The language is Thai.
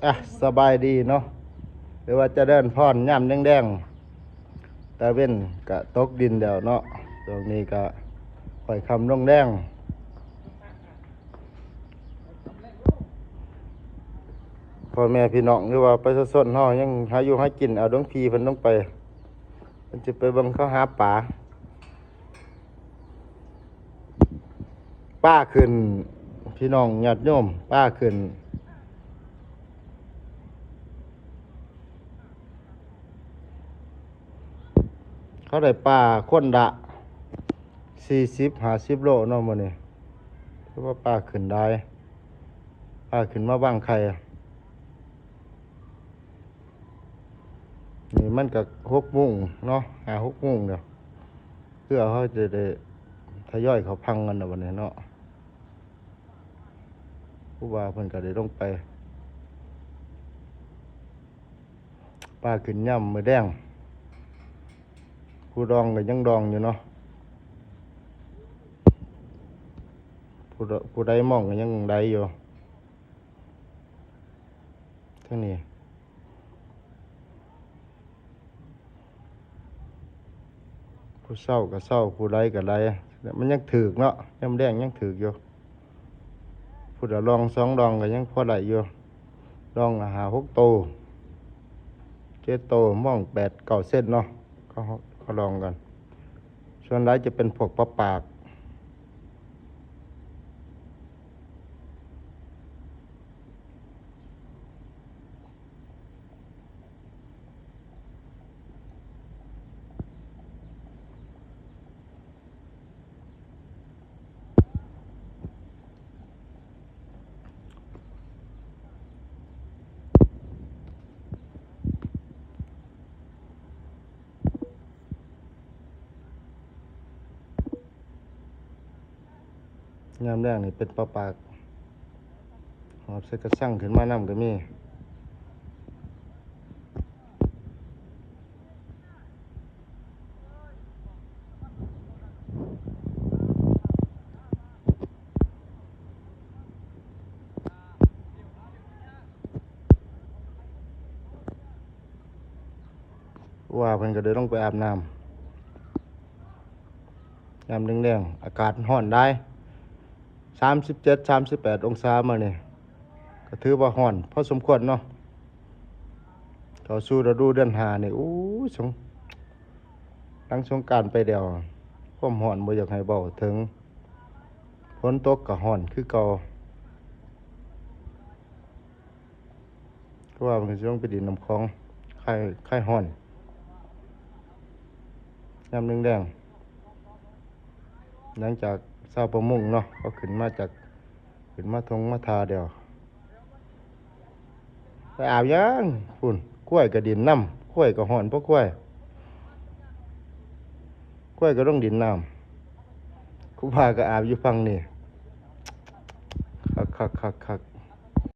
อ่ะสบายดีเนาะหรือว่าจะเดินพรย่ำแดงๆตะเว้นกะตกดินเดียวเนาะตรงนี้กะปล่อยคำลงแดงพ่อแม่พี่น้องหรือว่าประชาชนเฮายังหาอยู่หากินเอาดวงพีเพิ่นต้องไปเพิ่นจะไปเบิ่งเขาหาปลาป้าขึ้นพี่น้องญาติโยมป้าขึ้นเขาได้ปลาคนละ40-50 โลเนาะมื้อนี้เพราะว่าป้าขึ้นได้ป้าขึ้นมาบ้างใครนี่มันก็6 โมงเนาะ5-6 โมงเดี๋ยวเพื่อเขาจะได้ทยอยเขาพังกันนะวันนี้เนาะผู้ว่าเพิ่นก็ได้ลงไปปลาขึ้นย่ำมือแดงผู้ดองก็ยังดองอยู่เนาะผู้ใดมองก็ยังใดอยู่ทั้งนี้ผู้เศร้าก็เศร้าผู้ใดก็ใดมันยังถึกเนาะย่ำแดงยังถึกอยู่ผู้ใดลอง2 ดองก็ยังพอได้อยู่ดองละ5-6 โต7 โตมอง8-9 เส้นเนาะเขาลองกันส่วนใดจะเป็นพวกปลาปากย่ำแดงนี่เป็นปลาปากหอบใส่กระชังขึ้นมานำก็มีว่าเพิ่นก็เดินลงไปอาบน้ำยามแดงๆอากาศร้อนได้37-38 องศามาเนี่ยก็ถือว่าร้อนพอสมควรเนาะเข้าสู่ฤดูเดือน5นี่อู้หลังสงกรานต์ไปเดียวความร้อนบ่อยากให้เว้าถึงฝนตกก็ร้อนคือเก่าก็ว่ามันก็สิลงไปดินน้ำคลองคลายร้อนยามแดงๆหลังจากชาวประมงเนาะเขาขึ้นมาทงมาทาเดียวไปอาบยังพุ่นกล้วยก็ดินน้ำกล้วยก็ร้อนเพราะกล้วยก็ต้องดินน้ำครูบาก็อาบอยู่ฝั่งนี่คัก